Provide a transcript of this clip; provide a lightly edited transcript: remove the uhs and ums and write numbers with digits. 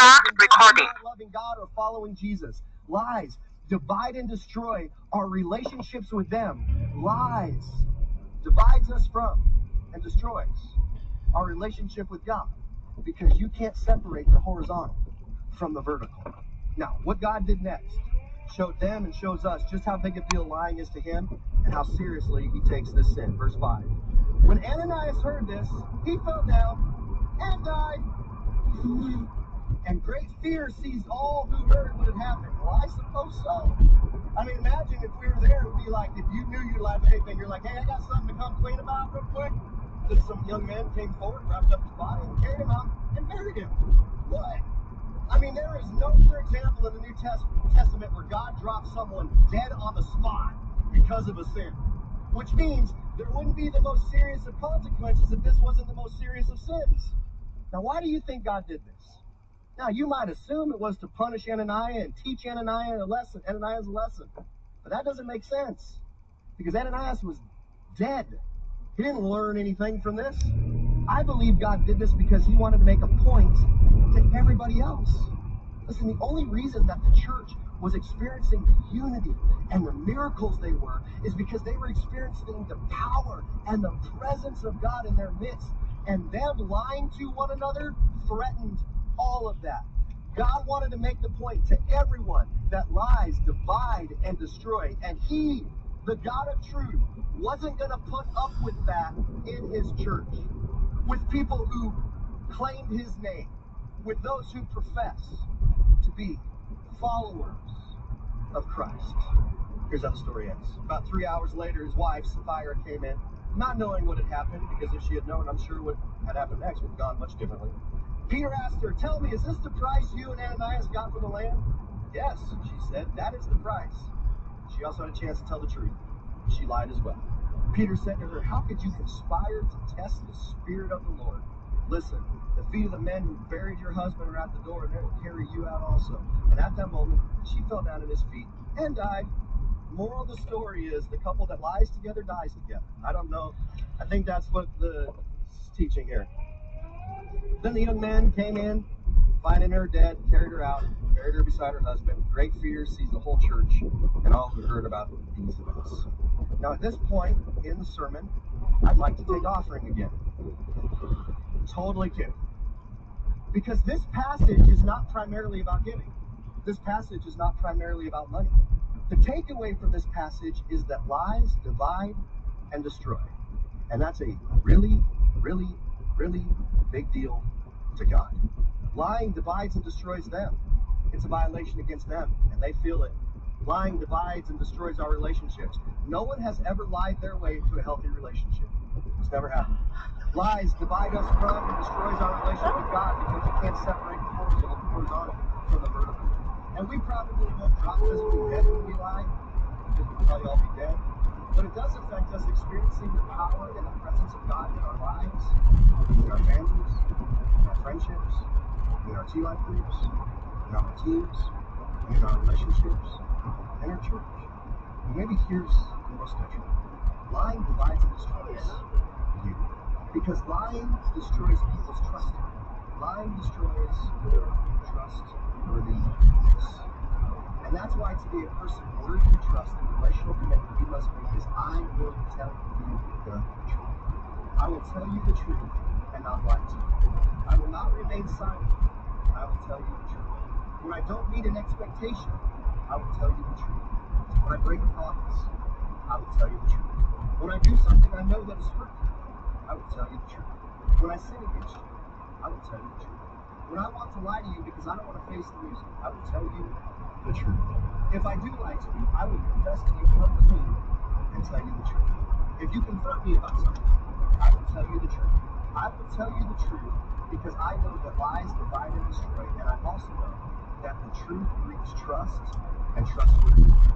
Stop recording. Not loving God or following Jesus. Lies divide and destroy our relationships with them. Lies divides us from and destroys our relationship with God, because you can't separate the horizontal from the vertical. Now, what God did next showed them and shows us just how big a deal lying is to him and how seriously he takes this sin. Verse 5. When Ananias heard this, he fell down and died. And great fear seized all who heard what had happened. Well, I suppose so. I mean, imagine if we were there, it would be like, if you knew you'd laugh at anything, you're like, hey, I got something to come clean about real quick. Then some young men came forward, wrapped up his body, and carried him out and buried him. What? I mean, there is no clear example in the New Testament where God dropped someone dead on the spot because of a sin. Which means there wouldn't be the most serious of consequences if this wasn't the most serious of sins. Now, why do you think God did this? Now, you might assume it was to punish Ananias and teach Ananias a lesson. But that doesn't make sense, because Ananias was dead. He didn't learn anything from this. I believe God did this because he wanted to make a point to everybody else. Listen, the only reason that the church was experiencing the unity and the miracles they were is because they were experiencing the power and the presence of God in their midst. And them lying to one another threatened all of that. God wanted to make the point to everyone that lies divide and destroy. And he, the God of truth, wasn't going to put up with that in his church. With people who claimed his name. With those who profess to be followers of Christ. Here's how the story ends. About 3 hours later, his wife, Sapphira, came in, not knowing what had happened, because if she had known, I'm sure what had happened next would have gone much differently. Peter asked her, tell me, is this the price you and Ananias got for the land? Yes, she said, that is the price. She also had a chance to tell the truth. She lied as well. Peter said to her, how could you conspire to test the Spirit of the Lord? Listen, the feet of the men who buried your husband are at the door, and they will carry you out also. And at that moment, she fell down at his feet and died. Moral of the story is the couple that lies together dies together. I don't know. I think that's what the teaching here. Then the young man came in, finding her dead, carried her out, buried her beside her husband. Great fear seized the whole church and all who heard about these events. Now, at this point in the sermon, I'd like to take offering again. Totally kidding. Because this passage is not primarily about giving. This passage is not primarily about money. The takeaway from this passage is that lies divide and destroy. And that's a really, really, really big deal to God. Lying divides and destroys them. It's a violation against them, and they feel it. Lying divides and destroys our relationships. No one has ever lied their way into a healthy relationship. It's never happened. Lies divide us from and destroys our relationship with God, because you can't separate the horizontal from the vertical. And we probably won't drop physically dead when we lie, because we'll probably all be dead. But it does affect us experiencing the power and the presence of God in our lives, in our families, in our friendships, in our T-life groups, in our teams, in our relationships, in our church. And maybe here's the most detrimental. Lying divides and destroys you. Because lying destroys people's trust. Lying destroys your trustworthiness. And that's why to be a person worthy of trust and relational commitment, we must make is, I will tell you the truth. I will tell you the truth and not lie to you. I will not remain silent. I will tell you the truth. When I don't meet an expectation, I will tell you the truth. When I break a promise, I will tell you the truth. When I do something I know that is hurtful, I will tell you the truth. When I sin against you, I will tell you the truth. When I want to lie to you because I don't want to face the music, I will tell you the truth. If I do lie to you, I will confess to you publicly and tell you the truth. If you confront me about something, I will tell you the truth. I will tell you the truth because I know that lies divide and destroy, and I also know that the truth breeds trust and trustworthiness.